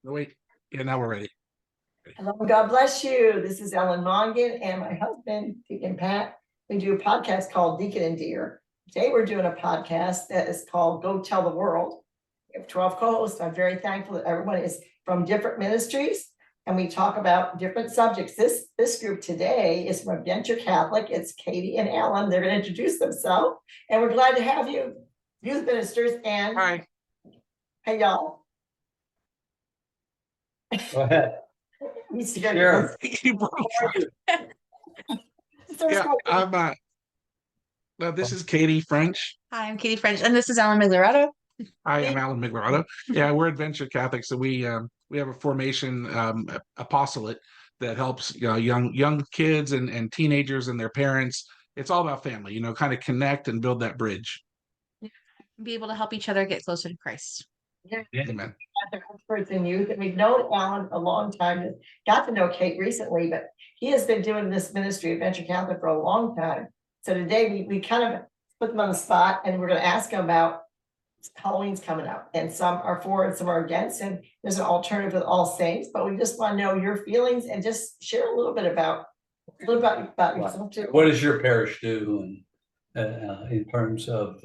No, wait. Yeah, now we're ready. Hello, God bless you. This is Ellen Mongan and my husband, Deacon Pat. We do a podcast called Deacon and Dear. Today we're doing a podcast that is called Go Tell the World. We have 12 co-hosts. I'm very thankful that everyone is from different ministries and we talk about different subjects. This group today is from Adventure Catholic. It's Katie and Alan. They're going to introduce themselves and we're glad to have you, youth ministers. And Hi. hey, y'all. Go ahead. Sure. Yeah, this is Katie French. Hi, I'm Katie French, and this is Alan Migliorato. Hi, I'm Alan Migliorato. Yeah, we're Adventure Catholic, so we have a formation apostolate that helps young kids and teenagers and their parents. It's all about family, kind of connect and build that bridge. Be able to help each other get closer to Christ. Yeah. Amen. They're experts in youth, and we've known Alan a long time. Got to know Kate recently, but he has been doing this ministry, Adventure Catholic, for a long time. So today we kind of put them on the spot, and we're going to ask them about Halloween's coming up, and some are for and some are against, and there's an alternative with All Saints. But we just want to know your feelings and just share a little bit about yourself too. What does your parish do in terms of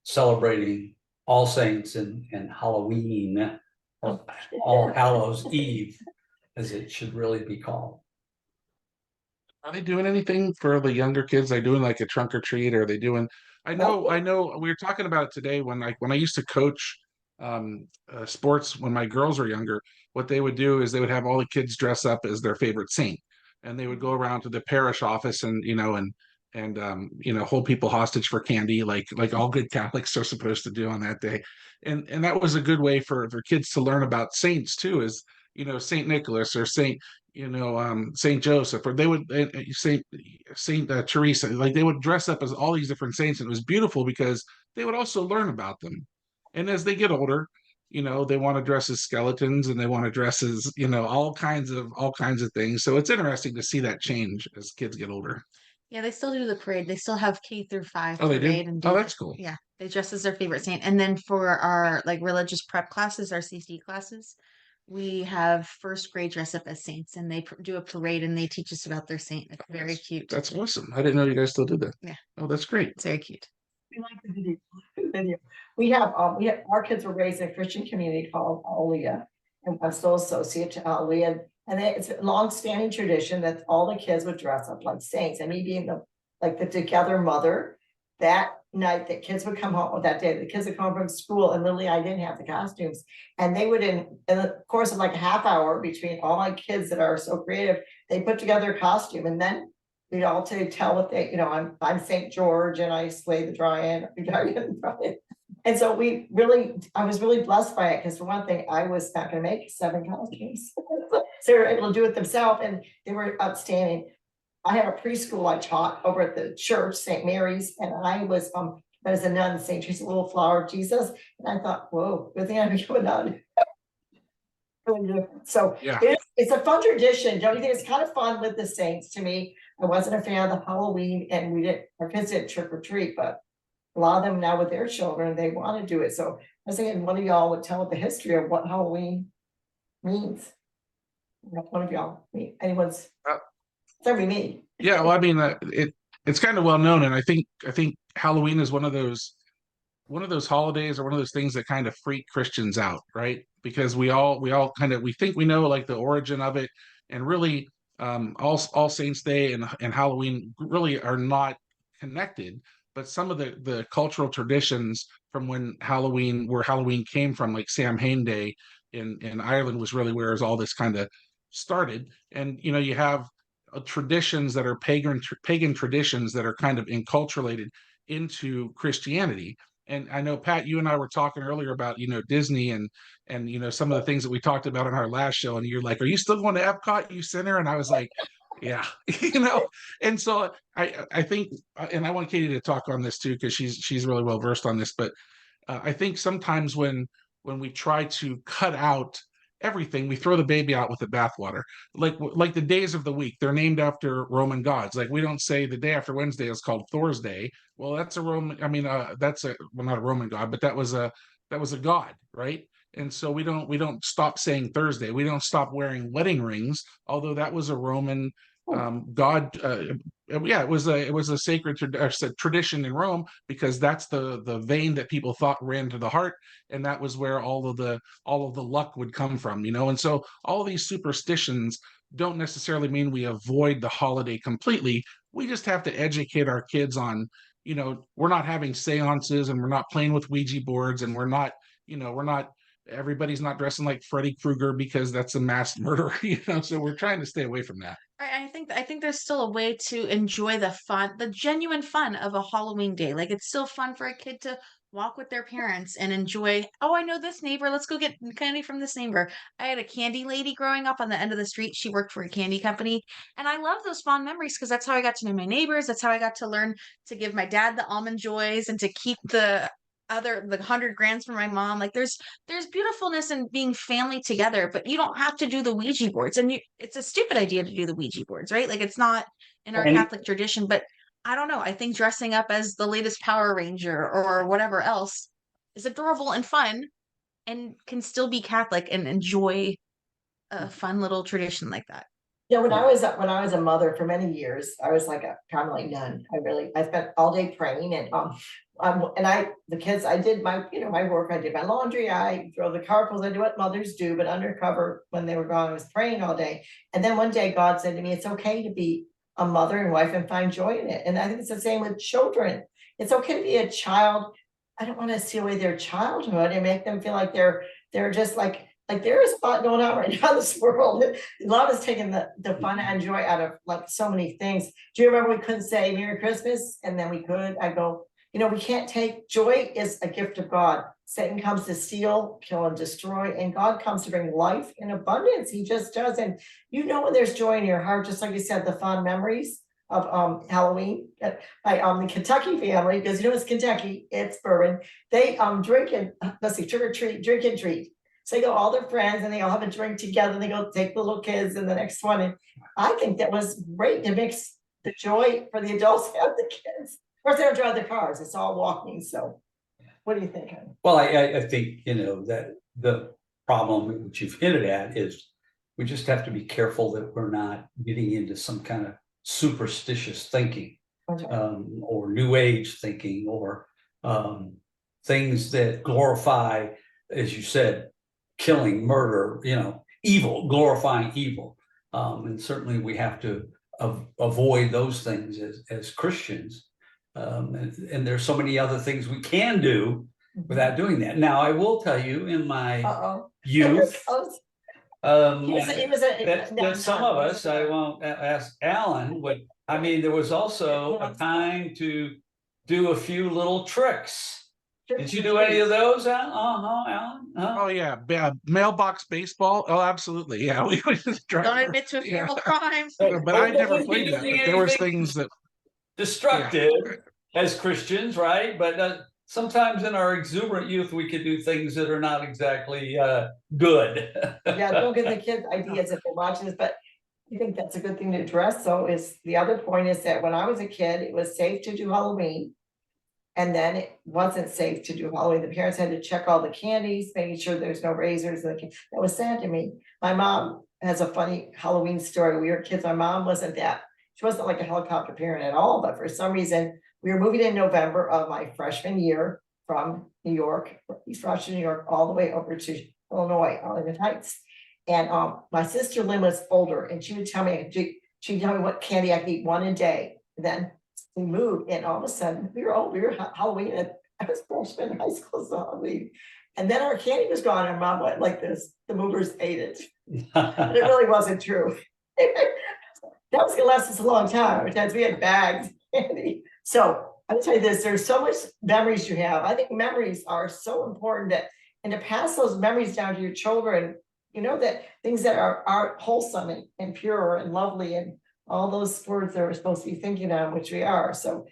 celebrating All Saints and Halloween, All Hallows Eve, as it should really be called? Are they doing anything for the younger kids? Are they doing like a trunk or treat? Or are they doing? I know. We were talking about it today when I used to coach sports when my girls were younger. What they would do is they would have all the kids dress up as their favorite saint, and they would go around to the parish office and hold people hostage for candy, like all good Catholics are supposed to do on that day. And that was a good way for kids to learn about saints too, is Saint Nicholas or Saint Joseph, or they would Saint Teresa, like they would dress up as all these different saints, and it was beautiful because they would also learn about them. And as they get older, they want to dress as skeletons and they want to dress as all kinds of things. So it's interesting to see that change as kids get older. Yeah, they still do the parade. They still have K-5 Oh, they do? parade. Oh, that's cool. Yeah, they dress as their favorite saint. And then for our religious prep classes, our CC classes, we have first grade dress up as saints, and they do a parade and they teach us about their saint. It's very cute. That's awesome. I didn't know you guys still did that. Yeah. Oh, that's great. It's very cute. We like the video. We have our kids were raised in a Christian community called Hallow, and I'm still associate to Hallow, and it's a long-standing tradition that all the kids would dress up like saints. And me being the together mother, that night the kids would come home, that day the kids would come from school, and literally I didn't have the costumes, and they would in the course of like a half hour between all my kids that are so creative, they put together a costume, and then we'd all tell what they, I'm St. George and I slay the dragon. And so I was really blessed by it, because for one thing, I was not going to make 7 costumes. So they were able to do it themselves, and they were outstanding. I had a preschool I taught over at the church, St. Mary's, and I was as a nun, St. Teresa, Little Flower of Jesus. And I thought, whoa, good thing I became a nun. So yeah, it's a fun tradition. Don't you think it's kind of fun with the saints? To me, I wasn't a fan of the Halloween, and our kids did trick or treat, but a lot of them now with their children, they want to do it. So I was thinking one of y'all would tell the history of what Halloween means. One of y'all, anyone's. Sorry, me. Yeah, well, I mean, it's kind of well known, and I think Halloween is one of those holidays or one of those things that kind of freak Christians out, right? Because we all we think we know like the origin of it, and really, All Saints Day and Halloween really are not connected. But some of the cultural traditions from where Halloween came from, like Samhain Day in Ireland, was really where all this kind of started. And you have traditions that are pagan traditions that are kind of enculturated into Christianity. And I know, Pat, you and I were talking earlier about Disney and some of the things that we talked about on our last show, and you're like, are you still going to Epcot, you sinner? And I was like, yeah. And so I think, and I want Katie to talk on this too, because she's really well versed on this, but I think sometimes when we try to cut out everything, we throw the baby out with the bathwater. Like the days of the week, they're named after Roman gods. Like we don't say the day after Wednesday is called Thor's Day. Well, that's a Roman. I mean, not a Roman god, but that was a god, right? And so we don't stop saying Thursday. We don't stop wearing wedding rings, although that was a Roman god. Yeah, it was a sacred tradition in Rome, because that's the vein that people thought ran to the heart, and that was where all of the luck would come from, And so all these superstitions don't necessarily mean we avoid the holiday completely. We just have to educate our kids on, we're not having seances, and we're not playing with Ouija boards, and we're not everybody's not dressing like Freddy Krueger because that's a mass murderer, so we're trying to stay away from that. I think there's still a way to enjoy the fun, the genuine fun of a Halloween day. Like it's still fun for a kid to walk with their parents and enjoy, oh, I know this neighbor. Let's go get candy from this neighbor. I had a candy lady growing up on the end of the street. She worked for a candy company. And I love those fond memories because that's how I got to know my neighbors. That's how I got to learn to give my dad the almond joys and to keep the 100 grams for my mom. Like there's beautifulness in being family together, but you don't have to do the Ouija boards. And it's a stupid idea to do the Ouija boards, right? Like it's not in our And Catholic tradition, but I don't know. I think dressing up as the latest Power Ranger or whatever else is adorable and fun and can still be Catholic and enjoy a fun little tradition like that. Yeah, when I was a mother for many years, I was like a kind of like nun. I spent all day praying the kids, I did my work, I did my laundry, I drove the carpools, I do what mothers do, but undercover when they were gone, I was praying all day. And then one day God said to me, it's okay to be a mother and wife and find joy in it. And I think it's the same with children. It's okay to be a child. I don't want to steal away their childhood and make them feel like they're just like there is a lot going on right now in this world. Love is taking the fun and joy out of like so many things. Do you remember we couldn't say Merry Christmas? And then we could. I go, we can't take joy is a gift of God. Satan comes to steal, kill, and destroy, and God comes to bring life in abundance. He just does. And when there's joy in your heart, just like you said, the fond memories of Halloween. The Kentucky family, because it's Kentucky, it's bourbon. They drink and let's see, trick or treat, drink and treat. So they go all their friends and they all have a drink together and they go take the little kids and the next one. And I think that was great to mix the joy for the adults and the kids. Of course, they don't drive their cars. It's all walking. So what do you think, honey? Well, I think, that the problem which you've hinted at is we just have to be careful that we're not getting into some kind of superstitious thinking, Okay. or new age thinking, or things that glorify, as you said, killing, murder, evil, glorifying evil. And certainly we have to avoid those things as Christians. And there's so many other things we can do without doing that. Now, I will tell you, in my youth, that some of us, I won't ask Alan, there was also a time to do a few little tricks. Did you do any of those, Alan? Alan? Oh yeah, mailbox baseball. Oh, absolutely. Yeah, we would just drive. Don't admit to a fearful crime. But I never played that. But there was things that destructive as Christians, right? But sometimes in our exuberant youth, we could do things that are not exactly good. Yeah, don't give the kids ideas if they're watching this, but I think that's a good thing to address. So the other point is that when I was a kid, it was safe to do Halloween. And then it wasn't safe to do Halloween. The parents had to check all the candies, making sure there's no razors. That was sad to me. My mom has a funny Halloween story. We were kids. My mom she wasn't like a helicopter parent at all, but for some reason, we were moving in November of my freshman year from New York, East Rochester, New York, all the way over to Illinois, Arlington Heights. And my sister Lynn was older, and she would tell me, what candy I could eat one a day. And then we moved, and all of a sudden we were Halloween, and I was freshman in high school, so Halloween. And then our candy was gone, and Mom went like this, the movers ate it. And it really wasn't true. That was gonna last us a long time. Because we had bags of candy. So I'm gonna tell you this, there's so much memories you have. I think memories are so important and to pass those memories down to your children, that things that are wholesome and pure and lovely and all those words that we're supposed to be thinking on, which we are. So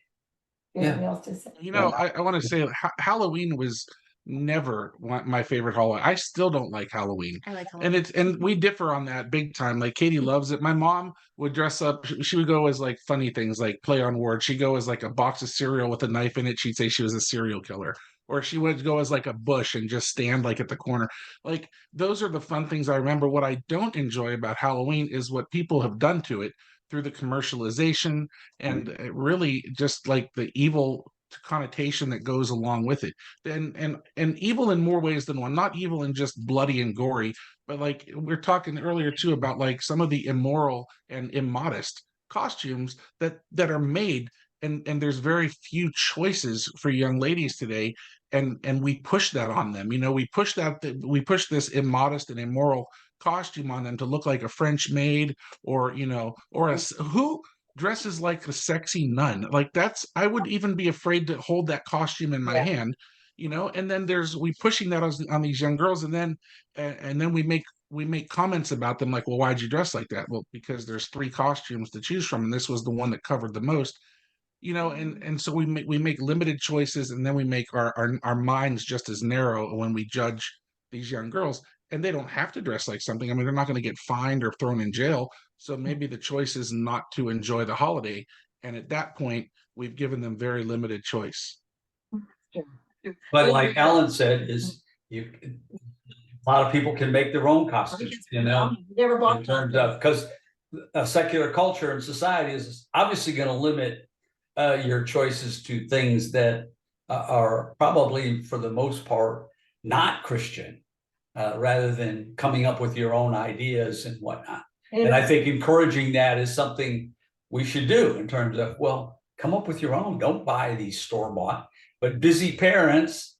anything else to say? I want to say Halloween was never my favorite holiday. I still don't like Halloween. I like Halloween. And we differ on that big time. Like Katie loves it. My mom would dress up. She would go as like funny things, like play on words. She'd go as like a box of cereal with a knife in it. She'd say she was a serial killer. or she would go as like a bush and just stand like at the corner. Like those are the fun things I remember. What I don't enjoy about Halloween is what people have done to it through the commercialization and really just like the evil connotation that goes along with it. And evil in more ways than one, not evil in just bloody and gory, but like we are talking earlier too about like some of the immoral and immodest costumes that are made, and there's very few choices for young ladies today, and we push that on them. We push we push this immodest and immoral costume on them to look like a French maid, or who dresses like a sexy nun. Like that's, I would even be afraid to hold that costume in my Yeah. hand. And then we pushing that on these young girls, and then we make comments about them like, well, why'd you dress like that? Well, because there's 3 costumes to choose from, and this was the one that covered the most. And so we make limited choices, and then we make our minds just as narrow when we judge these young girls. And they don't have to dress like something. I mean, they're not going to get fined or thrown in jail. So maybe the choice is not to enjoy the holiday. And at that point, we've given them very limited choice. But like Alan said, is a lot of people can make their own costumes, Never bought in terms of, because a secular culture and society is obviously going to limit your choices to things that are probably, for the most part, not Christian, rather than coming up with your own ideas and whatnot. And I think encouraging that is something we should do, in terms of, well, come up with your own. Don't buy these store-bought. But busy parents,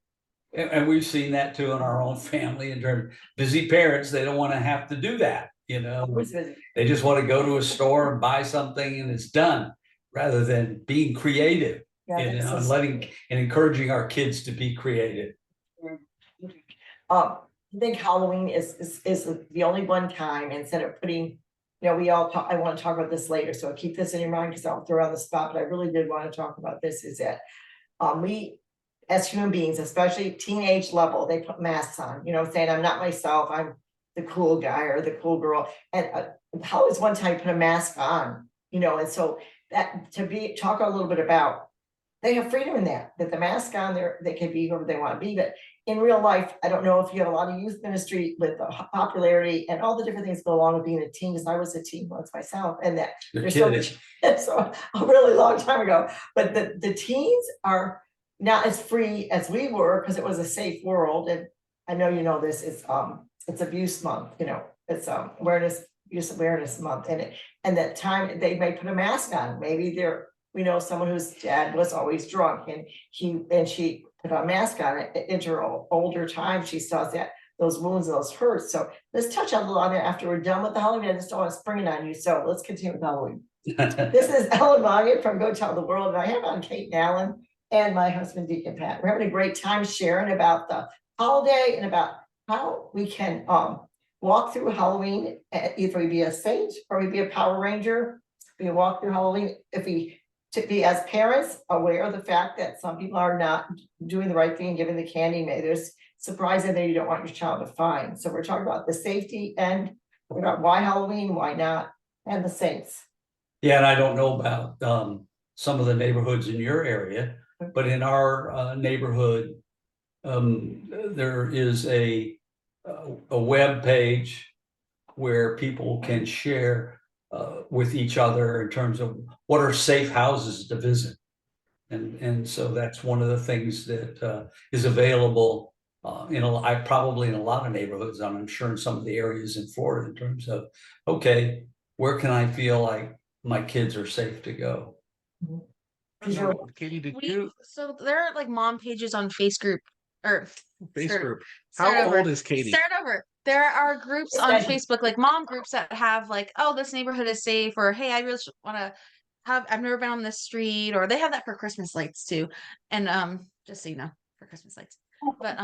and we've seen that too in our own family, in terms of busy parents, they don't want to have to do that. They just want to go to a store and buy something and it's done, rather than being creative, and letting and encouraging our kids to be creative. I think Halloween is the only one time, instead of putting, I want to talk about this later, so keep this in your mind, because I'll throw on the spot, but I really did want to talk about this, is that we, as human beings, especially teenage level, they put masks on, saying, I'm not myself, I'm the cool guy or the cool girl. And how is one time put a mask on, and so that talk a little bit about, they have freedom in that the mask on there, they can be whoever they want to be. But in real life, I don't know if you have a lot of youth ministry with the popularity and all the different things go along with being a teen, because I was a teen once myself, and that there's so much, so a really long time ago. But the teens are not as free as we were, because it was a safe world. And I know this is it's abuse month, it's abuse awareness month, and that time they may put a mask on. Maybe we know someone whose dad was always drunk, and she put a mask on it. In her older time, she saw that those wounds, those hurts. So let's touch on a little on that after we're done with the Halloween. I just don't want to spring it on you. So let's continue with Halloween. This is Ellen Mongan from Go Tell the World, and I have on Kate and Alan and my husband Deacon Pat. We're having a great time sharing about the holiday and about how we can walk through Halloween. Either we be a saint or we be a Power Ranger. We walk through Halloween to be, as parents, aware of the fact that some people are not doing the right thing and giving the candy. Maybe there's surprising that you don't want your child to find. So we're talking about the safety and about why Halloween, why not, and the saints. Yeah, and I don't know about some of the neighborhoods in your area, but in our neighborhood, there is a web page where people can share with each other in terms of what are safe houses to visit. And so that's one of the things that is available probably in a lot of neighborhoods, and I'm sure in some of the areas in Florida, in terms of, okay, where can I feel like my kids are safe to go? Katie, so there are like mom pages on Facebook or group. How old is Katie? Start over. There are groups on Facebook, like mom groups, that have like, oh, this neighborhood is safe, or hey, I really want to I've never been on this street, or they have that for Christmas lights too. And just so you know, for Christmas lights. But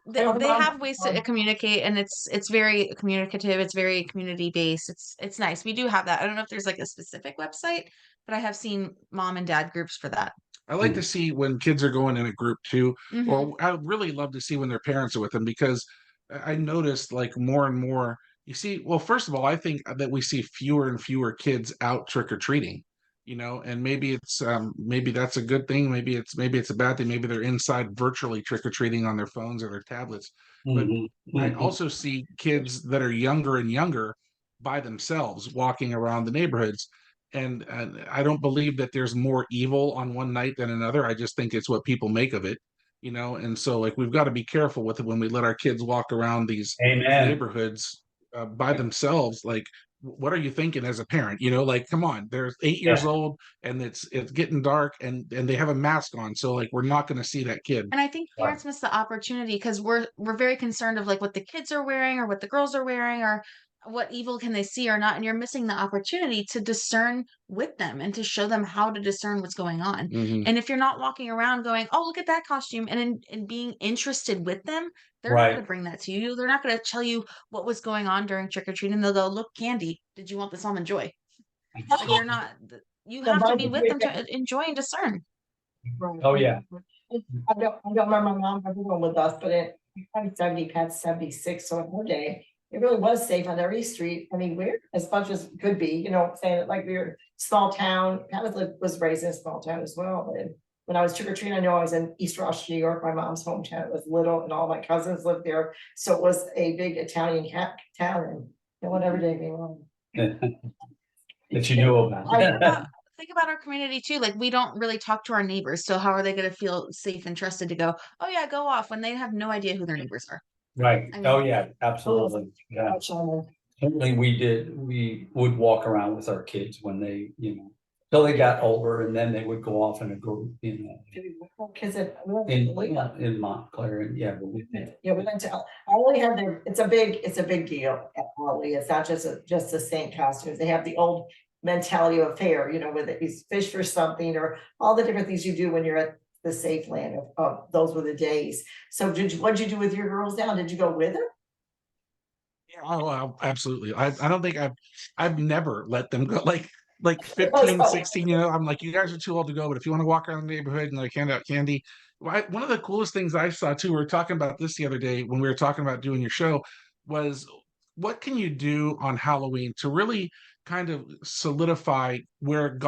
they have ways to communicate, and it's very communicative, it's very community based. It's nice. We do have that. I don't know if there's like a specific website, but I have seen mom and dad groups for that. I like to see when kids are going in a group too, or I would really love to see when their parents are with them, because I noticed like more and more, you see, well, first of all, I think that we see fewer and fewer kids out trick-or-treating. and maybe that's a good thing, maybe it's a bad thing, maybe they're inside virtually trick-or-treating on their phones or their tablets. But Mhm, I mhm. also see kids that are younger and younger by themselves walking around the neighborhoods. And I don't believe that there's more evil on one night than another. I just think it's what people make of it. And so, like, we've got to be careful with it when we let our kids walk around these Amen. neighborhoods by themselves. Like, what are you thinking as a parent? Like, come on, they're 8 years Yeah, old and it's getting dark, and they have a mask on, so like we're not going to see that kid. And I think right, parents miss the opportunity because we're very concerned of like what the kids are wearing or what the girls are wearing or what evil can they see or not. And you're missing the opportunity to discern with them and to show them how to discern what's going on. Hmm. And if you're not walking around going, oh, look at that costume, and being interested with them, they're not going right. to bring that to you. They're not going to tell you what was going on during trick or treating. They'll go, look, candy. Did you want this almond joy? Like they're not. You The have to Bible be with them to enjoy and discern. Right. Oh, yeah. I don't remember my mom ever going with us, but I'm 70, Pat's 76, so in her day, it really was safe on every street. I mean, we're as much as could be, saying it like we were small town. Pat was raised in a small town as well. But when I was trick-or-treating, I know I was in East Rochester, New York, my mom's hometown. It was little, and all my cousins lived there. So it was a big Italian town, and no one ever did anything wrong. That you knew about. Think about our community too. Like we don't really talk to our neighbors. So how are they going to feel safe and trusted to go, oh yeah, go off when they have no idea who their neighbors are? Right. I mean, Oh, yeah, absolutely. Yeah. Certainly we would walk around with our kids when they, till they got older, and then they would go off in a group, Because in Montclair, and yeah. yeah, we went to, I only have their, it's a big deal at Holly. It's not just the Saint costumes. They have the old mentality of fair, where you fish for something or all the different things you do when you're at the safe land of those were the days. So what'd you do with your girls down? Did you go with her? Yeah, oh, absolutely. I don't think I've never let them go like Oh, 15, sorry. 16, I'm like, you guys are too old to go, but if you want to walk around the neighborhood and like hand out candy. One of the coolest things I saw too, we were talking about this the other day when we were talking about doing your show, was what can you do on Halloween to really kind of solidify where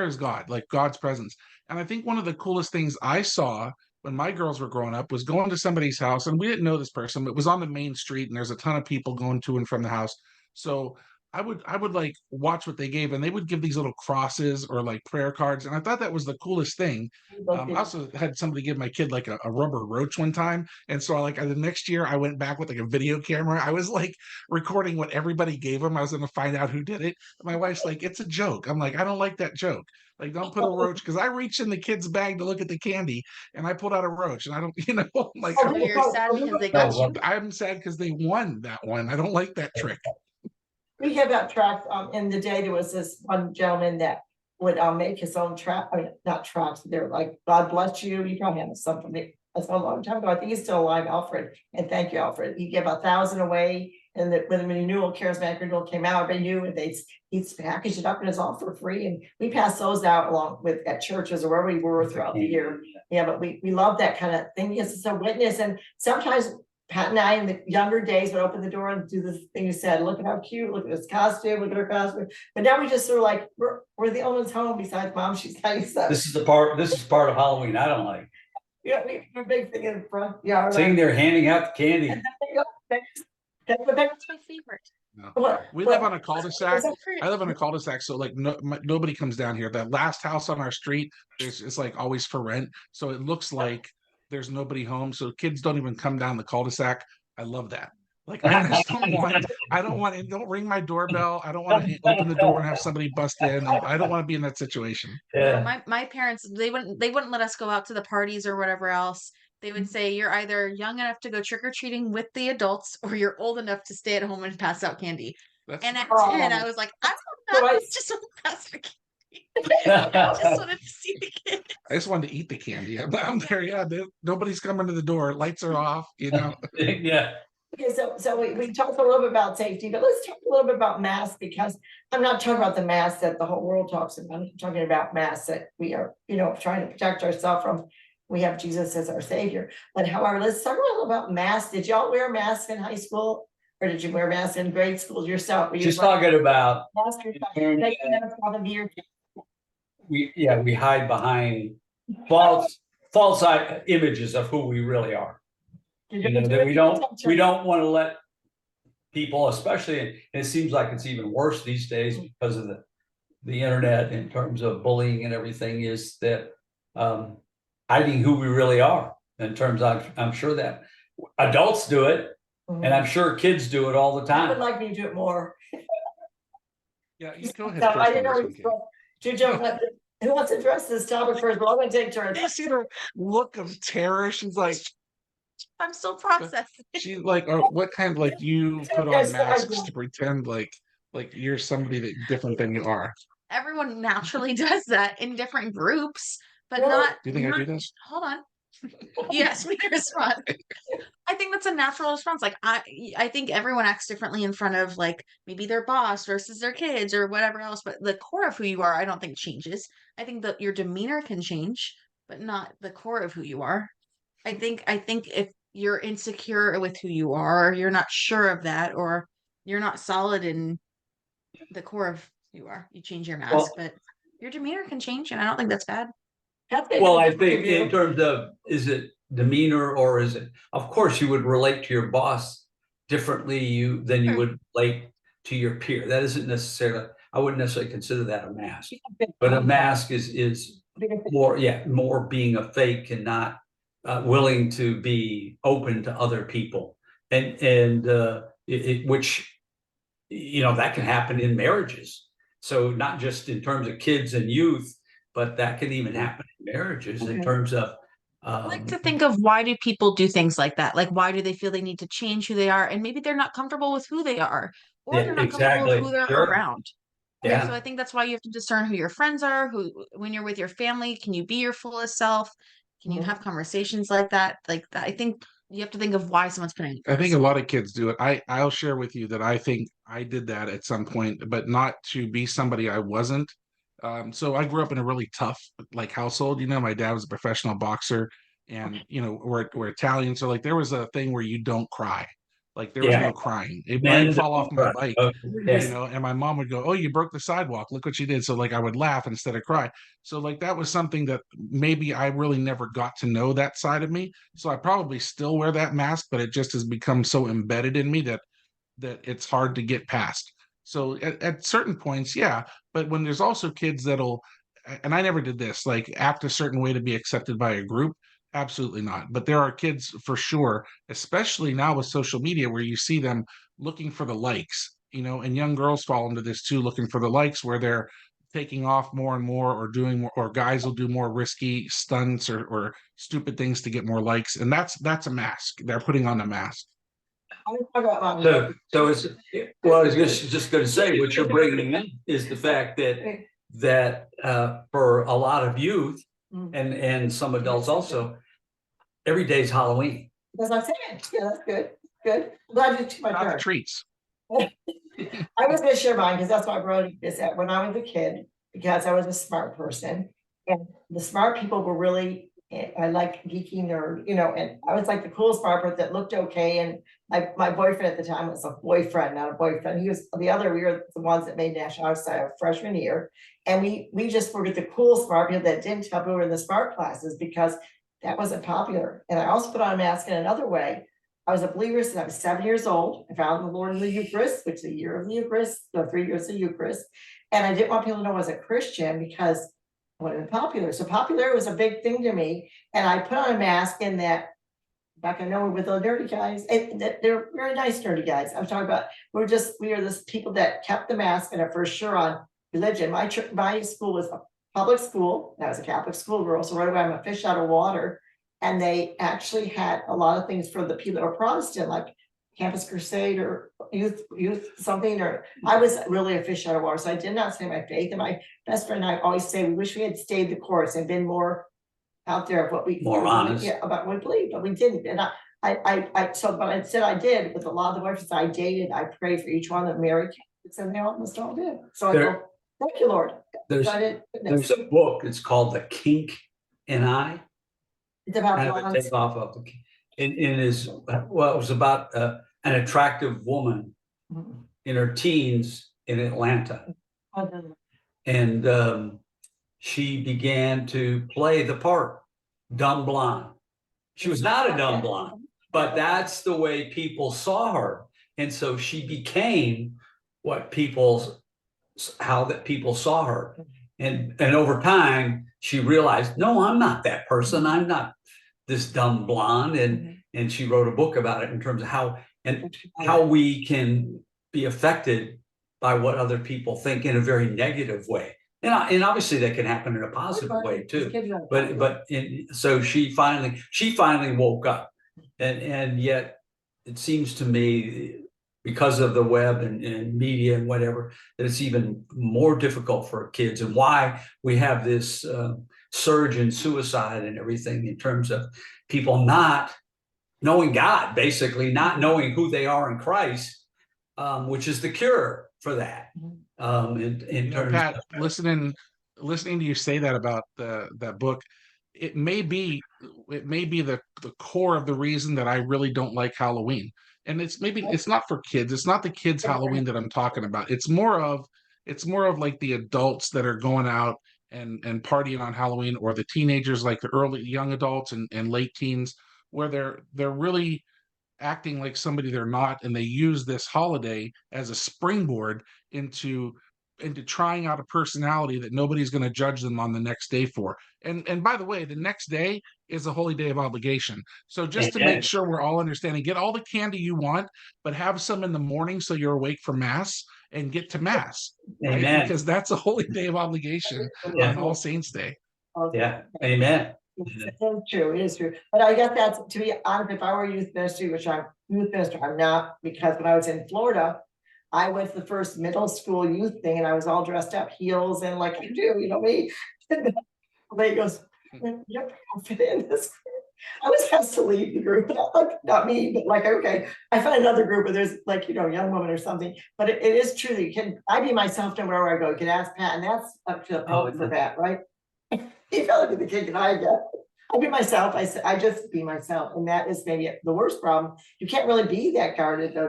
is God, like God's presence. And I think one of the coolest things I saw when my girls were growing up was going to somebody's house, and we didn't know this person, but it was on the main street and there's a ton of people going to and from the house. So I would like watch what they gave, and they would give these little crosses or like prayer cards, and I thought that was the coolest thing. I also had somebody give my kid like a rubber roach one time, and so like the next year I went back with like a video camera. I was like recording what everybody gave him. I was going to find out who did it. My wife's like, it's a joke. I'm like, I don't like that joke. Like, don't put a roach, because I reached in the kid's bag to look at the candy, and I pulled out a roach, and I don't, I'm like, so you're sad because they got you. I'm sad because they won that one. I don't like that trick. We have that track, in the day, there was this one gentleman that would, make his own trap, I mean, not traps, they're like, God bless you, you probably have something, that's a long time ago, I think he's still alive, Alfred, and thank you, Alfred, he gave 1,000 away, and when the renewal, charismatic renewal came out, everybody knew, and he'd package it up, and it's all for free, and we passed those out along with, at churches or wherever we were throughout the year, yeah, but we love that kind of thing, because it's a witness, and sometimes Pat and I in the younger days would open the door and do the thing you said, look at how cute, look at this costume, look at her costume. But now we just sort of like, we're the only ones home besides mom, she's 97. This is part of Halloween I don't like. Yeah, we're a big thing in front. Yeah. Sitting there handing out the candy. That's my favorite. No. We live on a cul-de-sac. I live on a cul-de-sac, so like nobody comes down here. That last house on our street is like always for rent, so it looks like there's nobody home. So kids don't even come down the cul-de-sac. I love that. Like I just don't want it. Don't ring my doorbell. I don't want to open the door and have somebody bust in. I don't want to be in that situation. Yeah. My parents, they wouldn't let us go out to the parties or whatever else. They would say you're either young enough to go trick-or-treating with the adults or you're old enough to stay at home and pass out candy. And at 10, I was like, I just want to pass the candy. I just wanted to see the kids. I just wanted to eat the candy. I'm there. Yeah, nobody's coming to the door. Lights are off. Yeah. Okay, so we talked a little bit about safety, but let's talk a little bit about masks, because I'm not talking about the masks that the whole world talks about. I'm talking about masks that we are, trying to protect ourselves from. We have Jesus as our savior. But however, let's talk a little about masks. Did y'all wear masks in high school? Or did you wear masks in grade school yourself? Just talking about masks yourself? we hide behind false images of who we really are. You know, that we don't want to let people, especially, and it seems like it's even worse these days because of the internet in terms of bullying and everything, is that hiding who we really are. In terms of, I'm sure that adults do it, and I'm sure kids do it all the I would time. like me to do it more. Yeah, you go ahead. So, First I didn't on know this one, Kate. who wants to address this topic first, but I'm gonna take turns. You see her look of terror. She's like, I'm still processing. she's like, oh, what kind of like you put on Yes, I masks do. to pretend like you're somebody that different than you are. Everyone naturally does that in different groups, but Really? not. Do you think I do not- this? Hold on. You asked me to respond. I think that's a natural response. Like I think everyone acts differently in front of like maybe their boss versus their kids or whatever else, but the core of who you are, I don't think changes. I think that your demeanor can change, but not the core of who you are. I think if you're insecure with who you are, or you're not sure of that, or you're not solid in the core of who you are, you change your mask, Well, but your demeanor can change, and I don't think that's bad. well, I think in terms of, is it demeanor or is it, of course, you would relate to your boss differently than you would relate to your peer. That isn't necessarily, I wouldn't necessarily consider that a mask, but a mask is more being a fake and not willing to be open to other people, and which, you know, that can happen in marriages. So not just in terms of kids and youth, but that can even happen in marriages in terms of. I like to think of, why do people do things like that? Like, why do they feel they need to change who they are? And maybe they're not comfortable with who they are, or they're not comfortable with Exactly. who they're Sure. around. Yeah. So I think that's why you have to discern who your friends are, who, when you're with your family, can you be your fullest self? Can you have conversations like that? Like that, I think you have to think of why someone's putting it I think first. a lot of kids do it. I'll share with you that I think I did that at some point, but not to be somebody I wasn't. So I grew up in a really tough like household. You know, my dad was a professional boxer, and you know we're Italian, so like there was a thing where you don't cry. Like there was no crying. I'd fall off my bike, you know, and my mom would go, "Oh, you broke the sidewalk. Look what you did." So like I would laugh instead of cry. So like that was something that maybe I really never got to know that side of me. So I probably still wear that mask, but it just has become so embedded in me that it's hard to get past. So at certain points, yeah, but when there's also kids that'll, and I never did this, like act a certain way to be accepted by a group. Absolutely not. But there are kids for sure, especially now with social media, where you see them looking for the likes, you know, and young girls fall into this too, looking for the likes, where they're taking off more and more, or doing more, or guys will do more risky stunts or stupid things to get more likes. And that's a mask. They're putting on a mask. I'm gonna talk about mom. So it's, well, I was just going to say, what you're bringing in is the fact that for a lot of youth and some adults also, every day's Halloween. That's what I'm saying. Yeah, that's good. Good. I'm glad you took my Not the turn. treats. I was gonna share mine because that's why I wrote this at when I was a kid, because I was a smart person. And the smart people were really, I like geeky nerd, you know, and I was like the cool smart person that looked okay. And my boyfriend at the time was a boyfriend, not a boyfriend. He was we were the ones that made national outside of freshman year. And we just were the cool smart people that didn't tell people we were in the smart classes because that wasn't popular. And I also put on a mask in another way. I was a believer since I was 7 years old. I found the Lord in the Eucharist, which is the year of the Eucharist, the 3 years of the Eucharist. And I didn't want people to know I was a Christian because I wasn't popular. So popularity was a big thing to me. And I put on a mask in that, back I know with the nerdy guys, and they're very nice nerdy guys. I'm talking about, we are this people that kept the mask and are for sure on religion. My school was a public school. I was a Catholic school girl. So right away I'm a fish out of water. And they actually had a lot of things for the people that were Protestant, like Campus Crusade or youth something, or I was really a fish out of water. So I did not say my faith. And my best friend and I always say, we wish we had stayed the course and been more out there of what we More honest. Yeah, about what we believe, but we didn't. And but instead I did with a lot of the boyfriends I dated, I prayed for each one of them married Catholics, and they almost all did. So I go, thank you, Lord. There's a book, it's called The Kink in I. It's about Kind of a takeoff of the, it is, well, it was about an attractive woman in her teens in Atlanta. And she began to play the part, dumb blonde. She was not a dumb blonde, but that's the way people saw her. And so she became how that people saw her. And over time, she realized, no, I'm not that person. I'm not this dumb blonde. And she wrote a book about it in terms of how we can be affected by what other people think in a very negative way. And obviously that can happen in a positive way too. So she finally woke up. And yet it seems to me, because of the web and media and whatever, that it's even more difficult for kids, and why we have this surge in suicide and everything, in terms of people not knowing God, basically not knowing who they are in Christ, which is the cure for that. In terms Pat, of, listening to you say that about that book, it may be the core of the reason that I really don't like Halloween. And it's not for kids. It's not the kids' Halloween that I'm talking about. It's more of like the adults that are going out and partying on Halloween, or the teenagers, like the early young adults and late teens, where they're really acting like somebody they're not, and they use this holiday as a springboard into trying out a personality that nobody's going to judge them on the next day for. And by the way, the next day is a holy day of obligation. So just to make sure we're all understanding, get all the candy you want, but have some in the morning so you're awake for mass and get to mass, right? Amen. Because that's a holy day of obligation on All Saints Day. Yeah, amen. It's true, it is true. But I guess that's, to be honest, if I were youth ministry, which I'm youth minister, I'm not, because when I was in Florida, I went to the first middle school youth thing, and I was all dressed up, heels, and like you do, you know me. The lady goes, "You're not fit in this group." I was asked to leave the group, not me, but like, okay, I found another group where there's like, young woman or something. But it is true that I be myself no matter where I go. You can ask Pat, and that's up to the public for Pat, right? He fell into the kick and I get. I be myself. I just be myself, and that is maybe the worst problem. You can't really be that guarded though.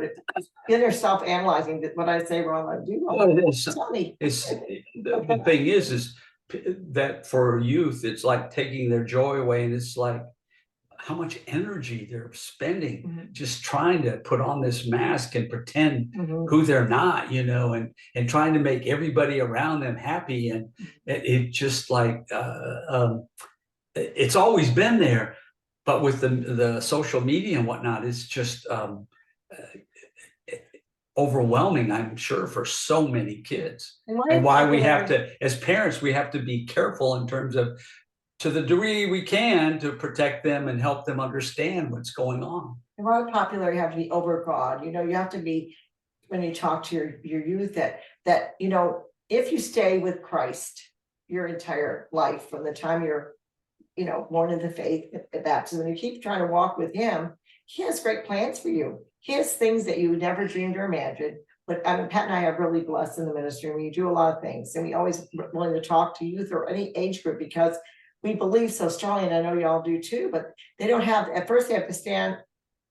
Then you're self-analyzing that what I say wrong, I do wrong. Well, Tell me. the thing is that for youth, it's like taking their joy away, and it's like how much energy they're spending just trying to put on this mask and pretend who they're not, and trying to make everybody around them happy. And it just like it's always been there, but with the social media and whatnot, it's just overwhelming, I'm sure, for so many kids. And why we have to, as parents, we have to be careful in terms of, to the degree we can, to protect them and help them understand what's going on. And why popular, you have to be over God. You have to be, when you talk to your youth, that if you stay with Christ your entire life, from the time you're born into faith at baptism, and you keep trying to walk with him, he has great plans for you. He has things that you never dreamed or imagined. But I mean, Pat and I are really blessed in the ministry, and we do a lot of things, and we always willing to talk to youth or any age group, because we believe so strongly, and I know y'all do too, but they don't have, at first they have to stand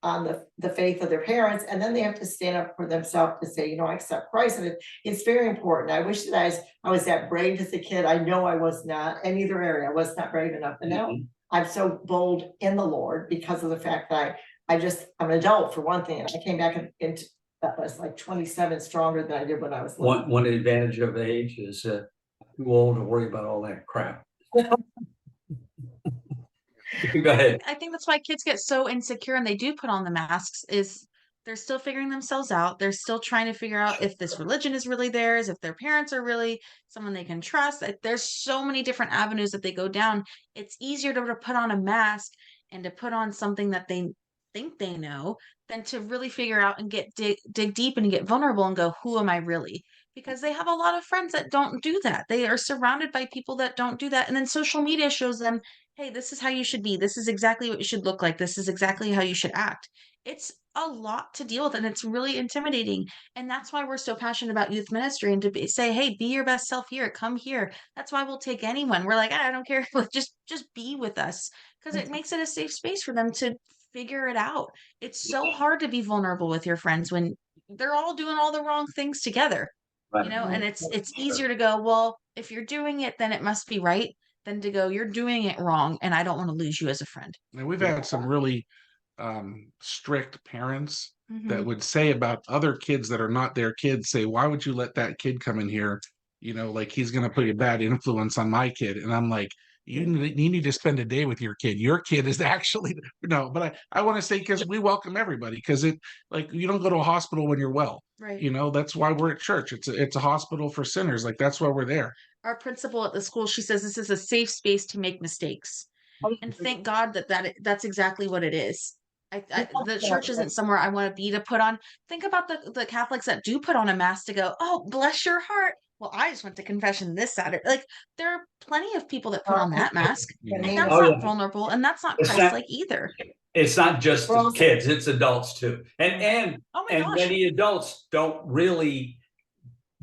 on the faith of their parents, and then they have to stand up for themselves to say, I accept Christ. And it's very important. I wish that I was that brave as a kid. I know I was not in either area. I was not brave enough. And now I'm so bold in the Lord because of the fact that I'm an adult, for one thing. And I came back into that was like 27 stronger than I did when I was little. One advantage of age is too old to worry about all that crap. Go ahead. I think that's why kids get so insecure and they do put on the masks, is they're still figuring themselves out. They're still trying to figure out if this religion is really theirs, if their parents are really someone they can trust. There's so many different avenues that they go down. It's easier to put on a mask and to put on something that they think they know than to really figure out and dig deep and get vulnerable and go, who am I really? Because they have a lot of friends that don't do that. They are surrounded by people that don't do that. And then social media shows them, hey, this is how you should be. This is exactly what you should look like. This is exactly how you should act. It's a lot to deal with, and it's really intimidating. And that's why we're so passionate about youth ministry, and to say, hey, be your best self here. Come here. That's why we'll take anyone. We're like, I don't care. just be with us, because it makes it a safe space for them to figure it out. It's so hard to be vulnerable with your friends when they're all doing all the wrong things together. Right. you know, and it's easier to go, well, if you're doing it, then it must be right, than to go, you're doing it wrong, and I don't want to lose you as a friend. And we've had some really strict parents that Mhm. would say about other kids that are not their kids, say, why would you let that kid come in here? You know, like he's going to put a bad influence on my kid. And I'm like, you need to spend a day with your kid. Your kid is actually, no, but I want to say, because we welcome everybody, because it, like, you don't go to a hospital when you're well. Right. You know, that's why we're at church. It's a hospital for sinners. Like, that's why we're there. Our principal at the school, she says this is a safe space to make mistakes. And thank God that's exactly what it is. The church isn't somewhere I want to be to put on. Think about the Catholics that do put on a mask to go, oh, bless your heart. Well, I just went to confession this Saturday. Like, there are plenty of people that put on that mask, and that's Oh, not yeah. vulnerable, and that's not It's not- Christ-like either. It's not just We're also- kids, it's adults too. And Oh my gosh. many adults don't really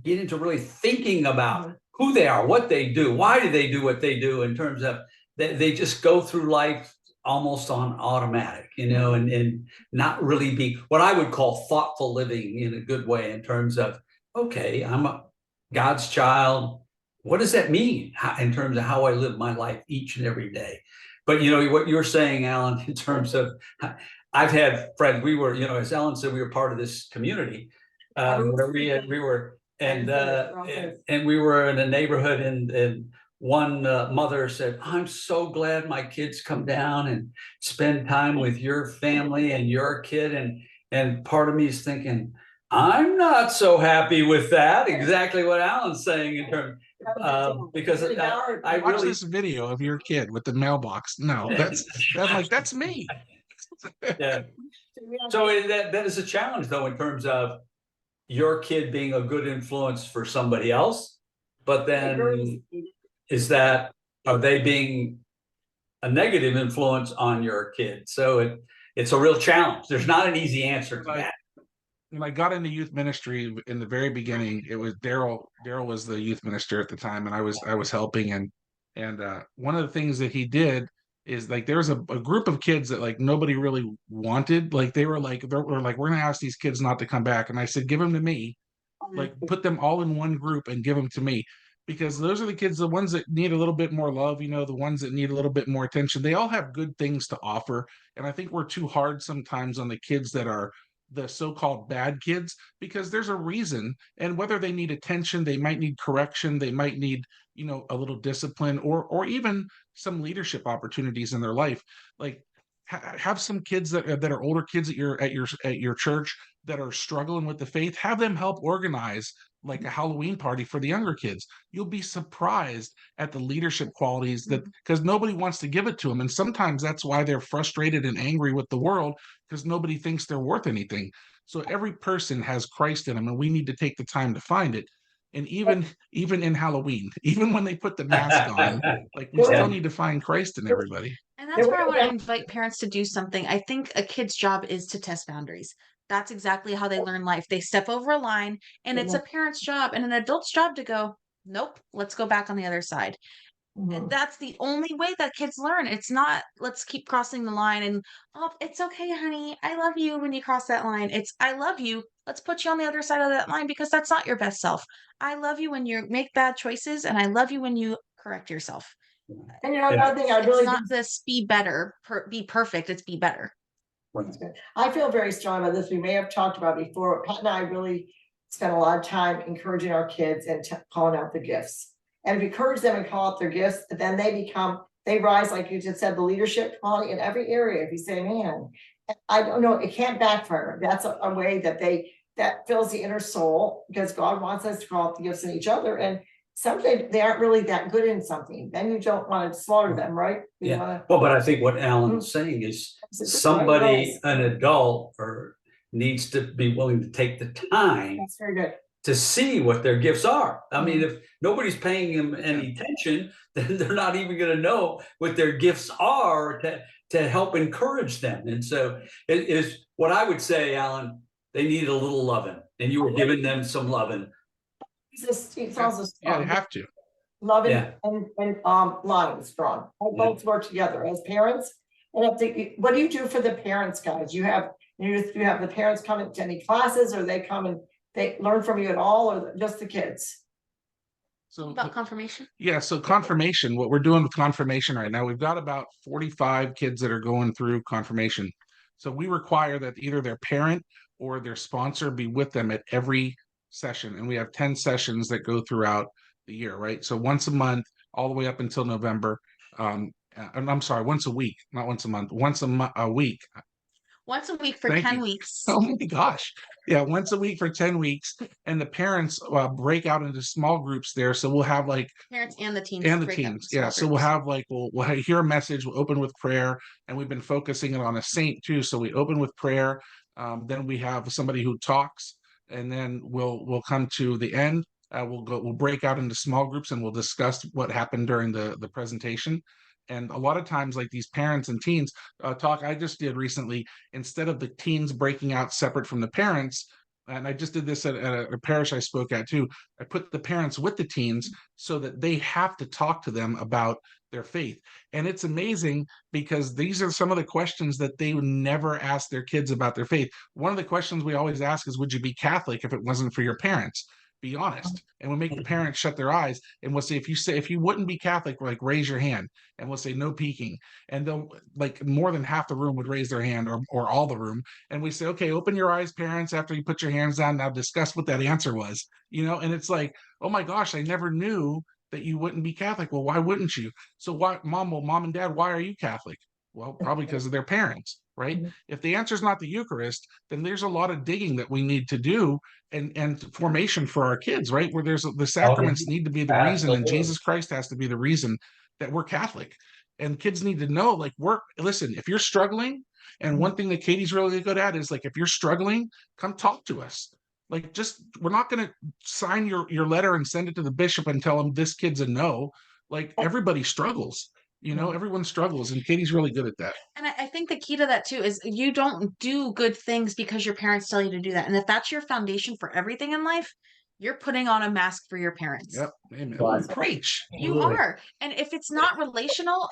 get into really thinking about who they are, what they do, why do they do what they do, in terms of they just go through life almost on automatic, you know, and not really be what I would call thoughtful living in a good way, in terms of, okay, I'm a God's child. What does that mean in terms of how I live my life each and every day? But you know what you're saying, Alan, in terms of, I've had friends. We were, you know, as Alan said, we were part of this community where we were, and we were in a neighborhood, and one mother said, "I'm so glad my kids come down and spend time with your family and your kid," and part of me is thinking, I'm not so happy with that. Exactly what Alan's saying in terms. Because I Watch really this video of your kid with the mailbox. No, I'm like, that's me. yeah. So that is a challenge, though, in terms of your kid being a good influence for somebody else, but then are they being a negative influence on your kid? So it's a real challenge. There's not an easy answer to that. When I got into youth ministry in the very beginning, it was Daryl. Daryl was the youth minister at the time, and I was helping. And one of the things that he did is, like, there was a group of kids that, like, nobody really wanted. Like, they were like, we're going to ask these kids not to come back. And I said, give them to me. Like, put them all in one group and give them to me, because those are the kids, the ones that need a little bit more love, you know, the ones that need a little bit more attention. They all have good things to offer. And I think we're too hard sometimes on the kids that are the so-called bad kids, because there's a reason. And whether they need attention, they might need correction, they might need, you know, a little discipline, or even some leadership opportunities in their life. Like, have some kids that are older kids at your church that are struggling with the faith. Have them help organize like a Halloween party for the younger kids. You'll be surprised at the leadership qualities, that because nobody wants to give it to them. And sometimes that's why they're frustrated and angry with the world, because nobody thinks they're worth anything. So every person has Christ in them, and we need to take the time to find it. And even in Halloween, even when they put the mask on, like, we still need to find Christ in everybody. And that's where I want to invite parents to do something. I think a kid's job is to test boundaries. That's exactly how they learn life. They step over a line, and it's a parent's job and an adult's job to go, nope, let's go back on the other side. And that's the only way that kids learn. It's not, let's keep crossing the line and, oh, it's okay, honey, I love you when you cross that line. It's, I love you. Let's put you on the other side of that line, because that's not your best self. I love you when you make bad choices, and I love you when you correct yourself. And you know, another thing I It's really not this be better, be perfect. It's be better. I feel very strong about this. We may have talked about before. Pat and I really spent a lot of time encouraging our kids and calling out the gifts. And if you encourage them and call out their gifts, then they rise, like you just said, the leadership quality in every area. If you say, man, I don't know, it can't backfire. That's a way that fills the inner soul, because God wants us to call out the gifts in each other. And sometimes they aren't really that good in something, then you don't want to slaughter them, right? Well, but I think what Alan's saying is somebody, an adult, needs to be willing to take the time. That's very good. To see what their gifts are. I mean, if nobody's paying them any attention, then they're not even going to know what their gifts are to help encourage them. And so it is what I would say, Alan, they need a little loving, and you were giving them some loving. It's also strong. Yeah, you have to. Loving and lying strong. Both work together as parents. And what do you do for the parents, guys? You have the parents come to any classes, or they come and they learn from you at all, or just the kids? So About confirmation? yeah, so confirmation, what we're doing with confirmation right now, we've got about 45 kids that are going through confirmation. So we require that either their parent or their sponsor be with them at every session. And we have 10 sessions that go throughout the year, right? So once a month, all the way up until November. And I'm sorry, once a week, not once a month, once a week. Once a week for Thank 10 you. weeks. Oh my gosh. Yeah, once a week for 10 weeks. And the parents break out into small groups there. So we'll have like Parents and the teens. and the break up teens, in yeah. small So we'll groups. have like we'll hear a message, we'll open with prayer, and we've been focusing it on a saint too. So we open with prayer, then we have somebody who talks, and then we'll come to the end. We'll break out into small groups and we'll discuss what happened during the presentation. And a lot of times, like these parents and teens talk, I just did recently, instead of the teens breaking out separate from the parents, and I just did this at a parish I spoke at too. I put the parents with the teens so that they have to talk to them about their faith. And it's amazing because these are some of the questions that they would never ask their kids about their faith. One of the questions we always ask is, would you be Catholic if it wasn't for your parents? Be honest. And we'll make the parents shut their eyes, and we'll say, if you wouldn't be Catholic, like raise your hand, and we'll say no peeking. And they'll, like, more than half the room would raise their hand, or all the room. And we say, okay, open your eyes, parents, after you put your hands down. Now discuss what that answer was. And it's like, oh my gosh, I never knew that you wouldn't be Catholic. Well, why wouldn't you? So why, mom and dad, why are you Catholic? Well, probably because of their parents, right? Mhm. If the answer is not the Eucharist, then there's a lot of digging that we need to do, and formation for our kids, right? Where there's the sacraments need to be the reason, and Absolutely. Jesus Christ has to be the reason that we're Catholic. And kids need to know, like, listen, if you're struggling, and one thing that Katie's really good at is, like, if you're struggling, come talk to us. Like, just, we're not going to sign your letter and send it to the bishop and tell him this kid's a no. Like, everybody struggles, everyone struggles, and Katie's really good at that. And I think the key to that too is you don't do good things because your parents tell you to do that. And if that's your foundation for everything in life, you're putting on a mask for your parents. Yep. Amen. Right. Preach. You Absolutely. are. And if it's not relational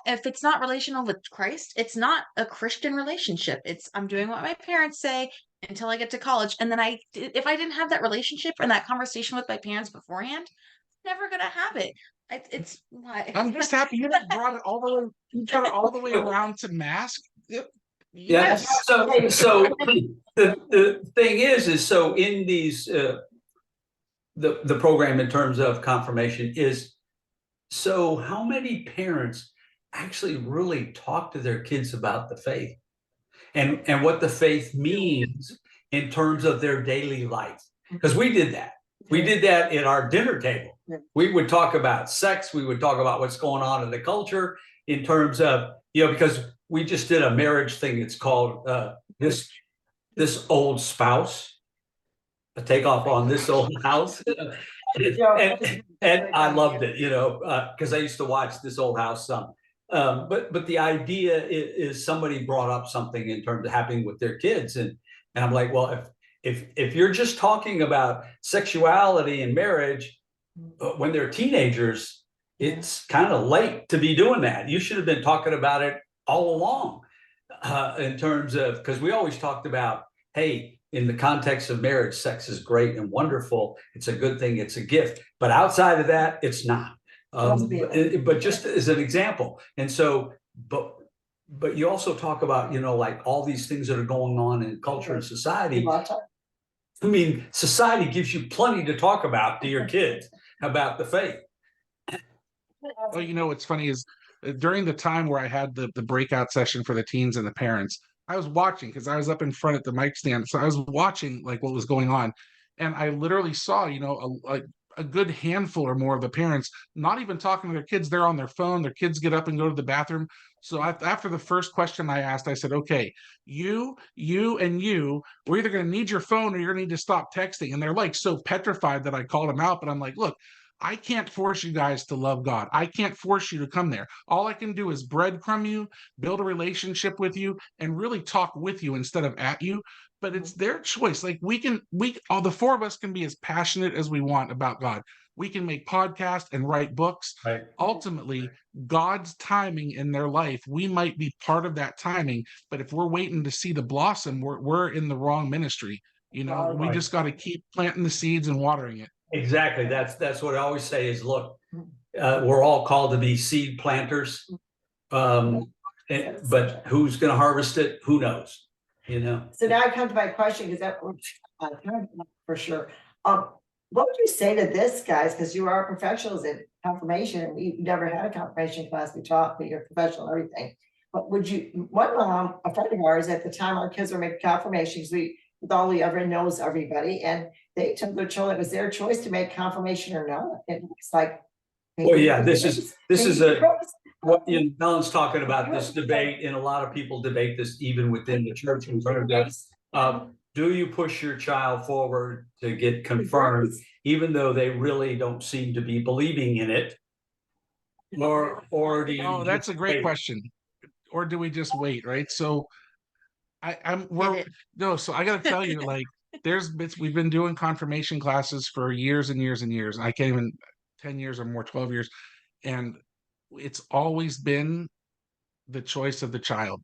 with Christ, it's not a Christian relationship. It's I'm doing what my parents say until I get to college. And then if I didn't have that relationship and that conversation with my parents beforehand, I'm never gonna have it. It's why I'm just happy you brought it all the way. You got it all the way around to mask. Yep. Yeah, Yes. so the thing is so in these the program in terms of confirmation is, so how many parents actually really talk to their kids about the faith and what the faith means in terms of their daily life? Because we did that. We did that at our dinner table. Yeah. We would talk about sex. We would talk about what's going on in the culture in terms of, because we just did a marriage thing. It's called this old spouse, a takeoff on this old house. And I loved it, because I used to watch This Old House some. But the idea is somebody brought up something in terms of happening with their kids, and I'm like, well, if you're just talking about sexuality and marriage when they're teenagers, it's kind of late to be doing that. You should have been talking about it all along, in terms of, because we always talked about, hey, in the context of marriage, sex is great and wonderful. It's a good thing. It's a gift. But outside of that, it's not. But just as an example. And so, but you also talk about, like all these things that are going on in culture and society. I mean, society gives you plenty to talk about to your kids about the faith. Well, what's funny is during the time where I had the breakout session for the teens and the parents, I was watching because I was up in front at the mic stand. So I was watching like what was going on. And I literally saw, a good handful or more of the parents not even talking to their kids. They're on their phone. Their kids get up and go to the bathroom. So after the first question I asked, I said, okay, you, and you, we're either going to need your phone or you're going to need to stop texting. And they're like so petrified that I called them out. But I'm like, look, I can't force you guys to love God. I can't force you to come there. All I can do is breadcrumb you, build a relationship with you, and really talk with you instead of at you. But it's their choice. Like all the four of us can be as passionate as we want about God. We can make podcasts and write books. Right. Ultimately, God's timing in their life, we might be part of that timing. But if we're waiting to see the blossom, we're in the wrong ministry. You know, we Right. just got to keep planting the seeds and watering it. Exactly. That's what I always say is, look, we're all called to be seed planters. But who's going to harvest it? Who knows? You know? So now I come to my question, because that for sure. What would you say to this, guys? Because you are professionals in confirmation, and we never had a confirmation class. We taught, but you're professional and everything. But would you, one mom, a friend of ours, at the time our kids were making confirmations, with all the ever knows everybody, and they took their children, it was their choice to make confirmation or not. It was like, Well, yeah, this is what Helen's talking about, this debate, and a lot of people debate this even within the church in front of this. Do you push your child forward to get confirmed, even though they really don't seem to be believing in it? Or do you? Oh, that's a great question. Or do we just wait, right? So so I gotta tell you, like, we've been doing confirmation classes for years and years and years. I can't even 10 years or more, 12 years. And it's always been the choice of the child.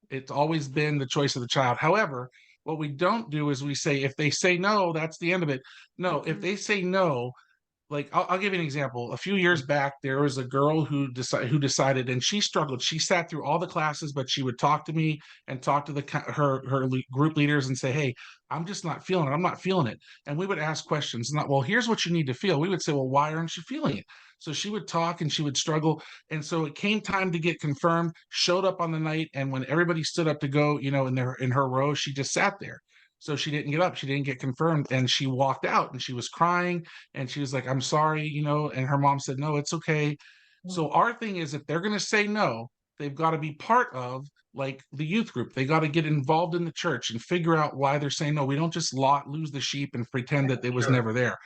It's always been the choice of the child. However, what we don't do is we say, if they say no, that's the end of it. No, if they say no, like I'll give you an example. A few years back, there was a girl who decided, and she struggled. She sat through all the classes, but she would talk to me and talk to her group leaders and say, "Hey, I'm just not feeling it. I'm not feeling it." And we would ask questions. Not, well, here's what you need to feel. We would say, well, why aren't you feeling it? So she would talk and she would struggle. And so it came time to get confirmed. Showed up on the night, and when everybody stood up to go, you know, in her row, she just sat there. So she didn't get up. She didn't get confirmed, and she walked out, and she was crying, and she was like, "I'm sorry," you know. And her mom said, "No, it's okay." So our thing is, if they're going to say no, they've got to be part of, like, the youth group. They got to get involved in the church and figure out why they're saying no. We don't just lose the sheep and pretend that it was never there.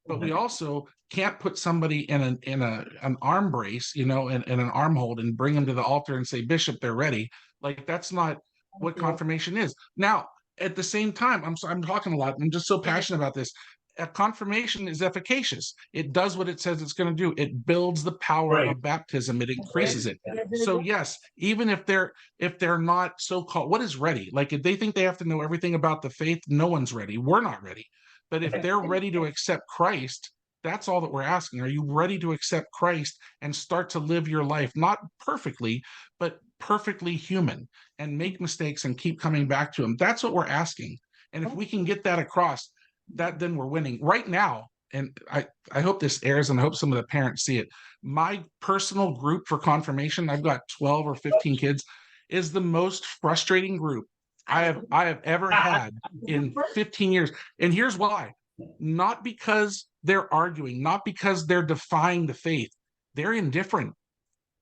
But we also can't put somebody in an arm brace, you know, in an arm hold, and bring them to the altar and say, "Bishop, they're ready." Like, that's not what confirmation is. Now, at the same time, I'm talking a lot. I'm just so passionate about this. A confirmation is efficacious. It does what it says it's going to do. It builds the power of baptism. It increases it. So yes, even if they're not so-called, what is ready? Like, if they think they have to know everything about the faith, no one's ready. We're not ready. But if they're ready to accept Christ, that's all that we're asking. Are you ready to accept Christ and start to live your life, not perfectly, but perfectly human, and make mistakes and keep coming back to him? That's what we're asking. And if we can get that across, then we're winning. Right now, and I hope this airs, and I hope some of the parents see it, my personal group for confirmation, I've got 12 or 15 kids, is the most frustrating group I have ever had in 15 years. And here's why. Not because they're arguing, not because they're defying the faith. They're indifferent.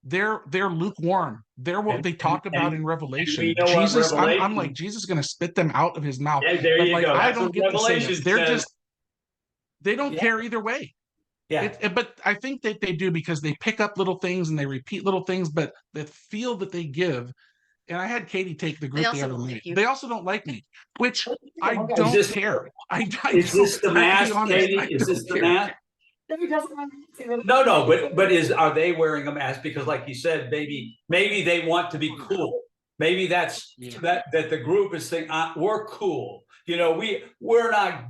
They're lukewarm. They're what they talk about in Revelation. Jesus, I'm like, Jesus is going to spit them out of his mouth. Yeah, there but you like, go. I That's don't what get to say this. Revelation They're says. they don't care either way. Yeah. But I think that they do, because they pick up little things and they repeat little things, but the feel that they give. And I had Katie take the group the other night. They also don't like me, which I don't care. Is this the mask, honest, Katie? Is this the care. mask? No, but are they wearing a mask? Because, like you said, maybe they want to be cool. Maybe that's that the group is saying, we're cool. You know, we're not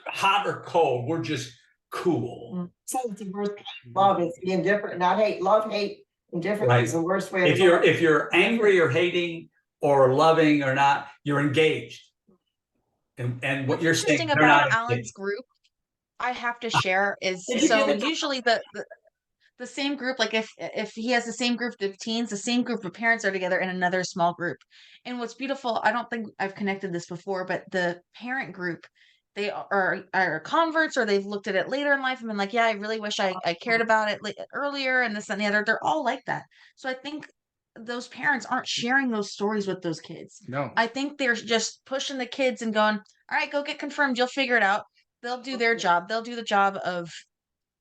hot or cold. We're just cool. So it's the worst. Love is being different, not hate. Love, hate, indifferent is the worst way. If you're angry or hating or loving or not, you're engaged. And what you're saying about Alan's group, I have to share, is so usually the same group, like if he has the same group of teens, the same group of parents are together in another small group. And what's beautiful, I don't think I've connected this before, but the parent group, they are converts, or they've looked at it later in life and been like, yeah, I really wish I cared about it earlier, and this and the other. They're all like that. So I think those parents aren't sharing those stories with those kids. No. I think they're just pushing the kids and going, all right, go get confirmed. You'll figure it out. They'll do their job. They'll do the job of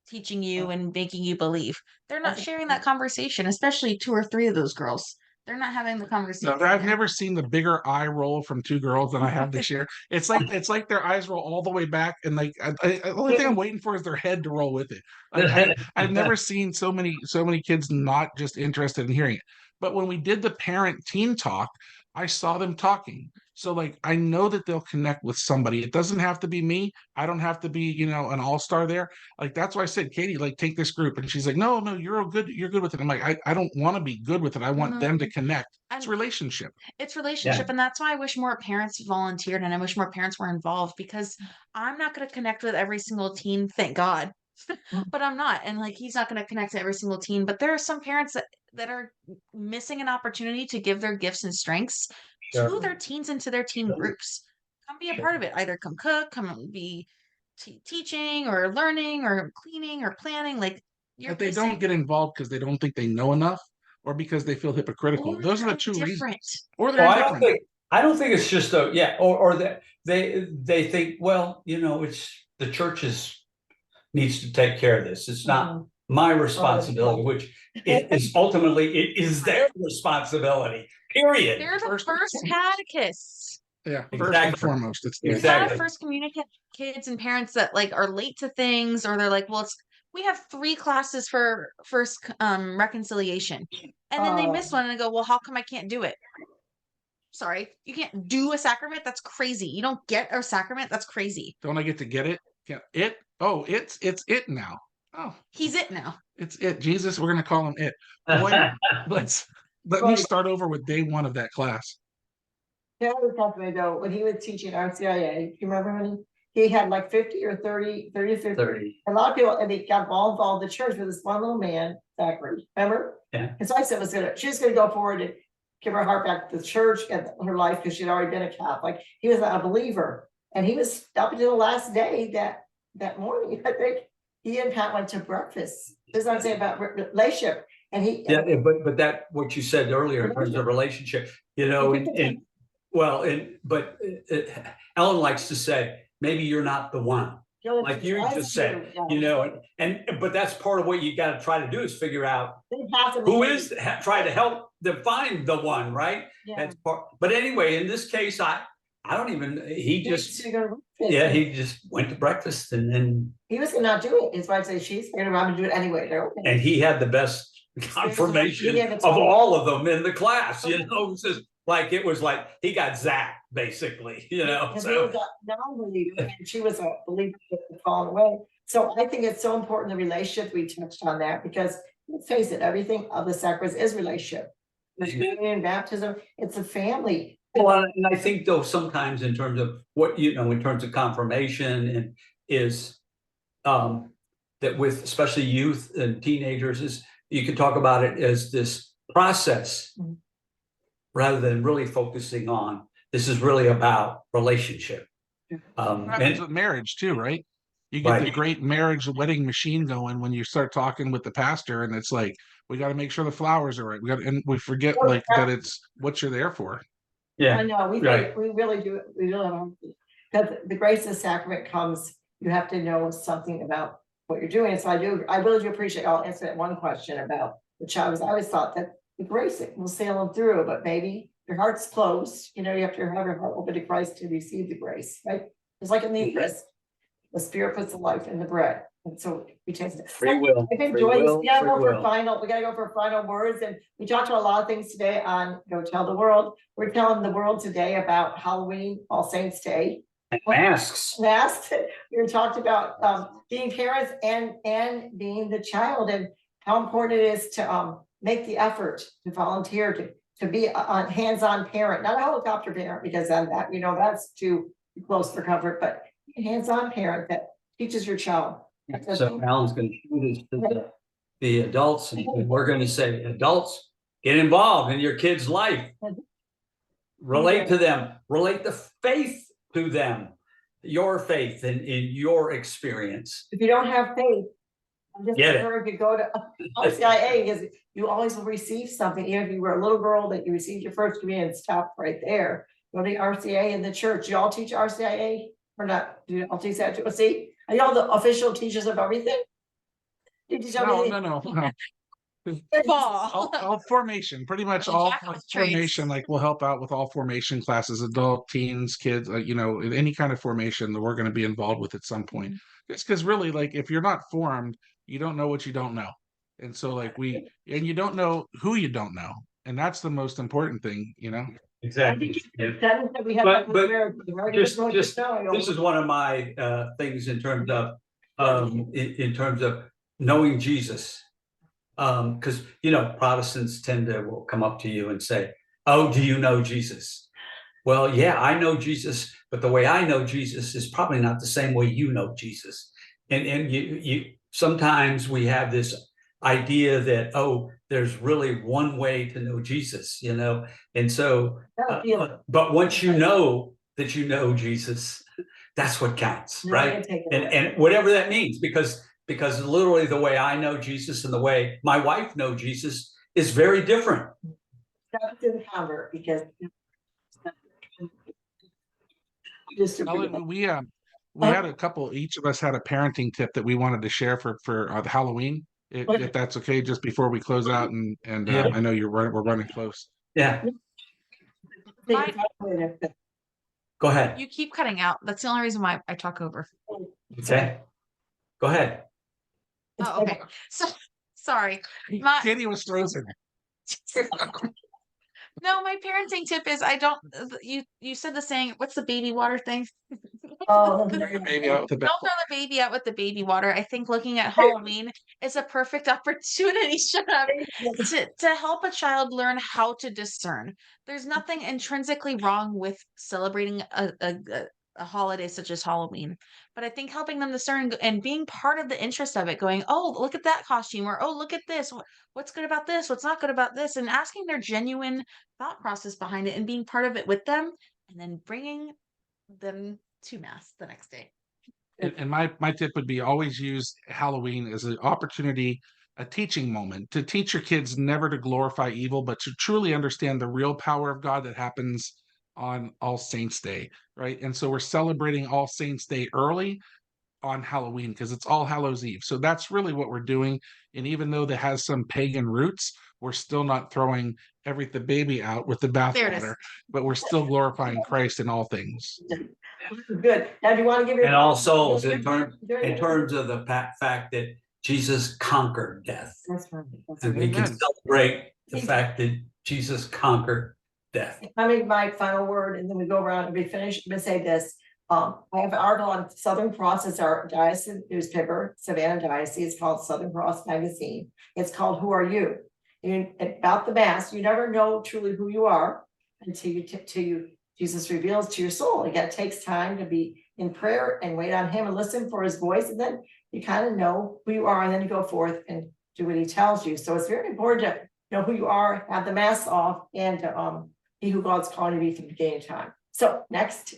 teaching you and making you believe. They're not sharing that conversation, especially 2 or 3 of those girls. They're not having the conversation. No, I've never seen the bigger eye roll from 2 girls than I have this year. It's like their eyes roll all the way back, and like the only thing I'm waiting for is their head to roll with it. Like, I've never seen so many kids not just interested in hearing it. But when we did the parent teen talk, I saw them talking. So like I know that they'll connect with somebody. It doesn't have to be me. I don't have to be, you know, an all-star there. Like that's why I said, Katie, like take this group. And she's like, no, no, you're good with it. I'm like, I don't want to be good with it. I want them to connect. It's And relationship. it's relationship, and that's why I wish more parents volunteered, and I wish more parents were involved, because I'm not going to connect with every single teen, thank God. But I'm not, and like he's not going to connect to every single teen. But there are some parents that are missing an opportunity to give their gifts and strengths to Sure. their teens and to their teen groups. Come be a part of it. Either come cook, come be teaching or learning or cleaning or planning. Like you're But they don't missing. get involved because they don't think they know enough or because they feel hypocritical. Or Those are the they're two reasons. indifferent. Or they're Well, indifferent. I don't think it's just a, yeah, or that they think, well, you know, it's the churches needs to take care of this. It's not my responsibility, which it is ultimately, it is their responsibility, period. They're the first catechists. Yeah, first and Exactly. foremost, it's You Exactly. gotta first communicate with kids and parents that like are late to things, or they're like, well, it's we have 3 classes for first reconciliation, and then they miss one and they go, well, how come I can't do it? Sorry, you can't do a sacrament? That's crazy. You don't get a sacrament? That's crazy. Don't I get to get it? Yeah, it. Oh, it's it now. Oh, He's it now. it's it. Jesus, we're gonna call him it. Boy, let me start over with day one of that class. Yeah, was talking though, when he was teaching RCIA, you remember when he had like 50 or 30 to 50. 30. A lot of people, and they got all involved in the church with this one little man, Zachary, remember? Yeah. And so I said, she was gonna go forward and give her heart back to the church and her life, because she'd already been a Catholic. He was a believer, and he was up until the last day that morning, I think, he and Pat went to breakfast. This is what I'm saying about relationship, and he. Yeah, but that, what you said earlier in terms of relationship, you know, but Ellen likes to say, maybe you're not the one. Like you just said, you know, but that's part of what you got to try to do is figure out who is, try to help them find the one, right? Yeah. That's part. But anyway, in this case, I don't even. He just went to breakfast and then he was gonna not do it. His wife said she's gonna run to do it anyway. They're okay. And he had the best confirmation of all of them in the class. You know, it's just like it was like he got zapped basically. You know, and so. he was a non-believer, and she was a believer that had fallen away. So I think it's so important, the relationship. We touched on that because let's face it, everything of the sacraments is relationship. Communion, baptism, it's a family. Well, and I think though sometimes in terms of what you know, in terms of confirmation, and is that with especially youth and teenagers, is you can talk about it as this process rather than really focusing on this is really about relationship. And with marriage too, right? You get the great marriage wedding machine going when you start talking with the pastor, and it's like we got to make sure the flowers are right. And we forget like that it's what you're there for. Yeah, I know. We really do. We really don't. Because the grace of the sacrament comes, you have to know something about what you're doing. And so I really do appreciate. I'll answer that one question about the child. I always thought that the grace will sail them through, but maybe your heart's closed. You know, you have to have your heart open to Christ to receive the grace, right? It's like in the Eucharist, the Spirit puts the life in the bread. And so we taste it. Free will. I've enjoyed this. Yeah, we gotta go for final words. And we talked about a lot of things today on Go Tell the World. We're telling the world today about Halloween, All Saints Day. Masks. We talked about being parents and being the child, and how important it is to make the effort to volunteer to be a hands-on parent, not a helicopter parent, because then that, you know, that's too close for comfort, but a hands-on parent that teaches your child. So Alan's going to show this to the adults, and we're going to say, adults, get involved in your kid's life. Relate to them. Relate the faith to them. Your faith in your experience. If you don't have faith, I'm just Get sure if you go to RCIA, because you always will receive something. Even if you were a little girl that you received your first communion, stop right there. Go to the RCIA in the church. You all teach RCIA or not? Do you all teach that too? See, are y'all the official teachers of everything? No. All formation, pretty much all formation, like we'll help out with all formation classes, adult, teens, kids, you know, any kind of formation that we're going to be involved with at some point. It's because really, like, if you're not formed, you don't know what you don't know. And so like you don't know who you don't know. And that's the most important thing, you know? exactly. That we have. But- Just This is one of my things in terms of in terms of knowing Jesus. Because Protestants tend to will come up to you and say, "Oh, do you know Jesus?" Well, yeah, I know Jesus, but the way I know Jesus is probably not the same way you know Jesus. And you sometimes we have this idea that, oh, there's really one way to know Jesus, and so but once you know that you know Jesus, that's what counts, right? And whatever that means, because literally the way I know Jesus and the way my wife knows Jesus is very different. That didn't cover because. Just to bring it up. We had a couple. Each of us had a parenting tip that we wanted to share for the Halloween. If that's okay, just before we close out, and Yeah. I know we're running close. Yeah, My- go ahead. You keep cutting out. That's the only reason why I talk over. Okay, go ahead. Oh, okay. So sorry. Katie was frozen. No, my parenting tip is I don't. You said the saying. What's the baby water thing? Oh, Throw your baby out with the Don't throw the baby out with the baby water. I think looking at Halloween is a perfect opportunity. Shut up. To help a child learn how to discern. There's nothing intrinsically wrong with celebrating a holiday such as Halloween, but I think helping them discern and being part of the interest of it, going, oh, look at that costume, or oh, look at this. What's good about this? What's not good about this? And asking their genuine thought process behind it and being part of it with them, and then bringing them to mass the next day. And my tip would be always use Halloween as an opportunity, a teaching moment to teach your kids never to glorify evil, but to truly understand the real power of God that happens on All Saints Day, right? And so we're celebrating All Saints Day early on Halloween because it's All Hallows Eve. So that's really what we're doing. And even though that has some pagan roots, we're still not throwing the baby out with the bathwater, but we're still glorifying Christ in all things. Good. Now, do you want to give your And all souls in terms of the fact that Jesus conquered death. That's right. And we can Amen. celebrate the fact that Jesus conquered death. I make my final word and then we go around and we finish. I'm gonna say this. I have an article on Southern Cross. It's our diocese newspaper, Savannah Diocese. It's called Southern Cross Magazine. It's called Who Are You? And about the Mass, you never know truly who you are until Jesus reveals to your soul. It takes time to be in prayer and wait on him and listen for his voice. And then you kind of know who you are, and then you go forth and do what he tells you. So it's very important to know who you are, have the mask off, and to be who God's calling you to be from the beginning of time. So next,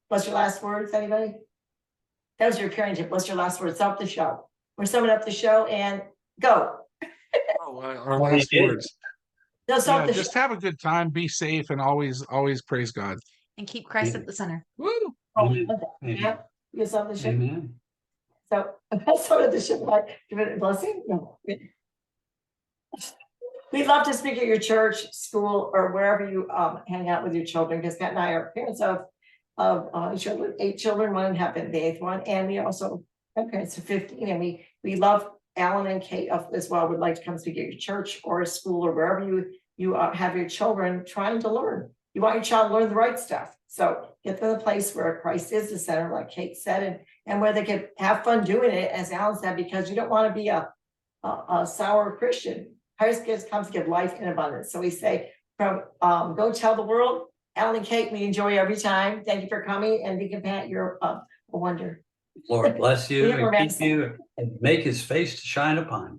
what's your last words, anybody? That was your parenting tip. What's your last words? Stop the show. We're summing up the show and go. Our last words. No, stop the just show. have a good time, be safe, and always praise God. And keep Christ at the center. Woo! Amen. Yeah, you stop the show. Amen. So that's sort of the show, like, give it a blessing. No. We'd love to speak at your church, school, or wherever you hang out with your children, because Pat and I are parents of children, 8 children, one happened the 8th one, and we also have parents of 15, and we love Alan and Kate as well. Would like to come speak at your church or a school or wherever you have your children trying to learn. You want your child to learn the right stuff. So get to the place where Christ is the center, like Kate said, and where they can have fun doing it, as Alan said, because you don't want to be a sour Christian. Christ comes to give life in abundance. So we say, from go tell the world. Alan and Kate, we enjoy every time. Thank you for coming, and Deacon Pat, you're a wonder. Lord bless you We are and keep you and make his face to shine upon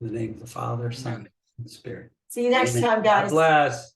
you. In the name of the Father, Son, and Spirit. See you next Amen. time, God guys. bless.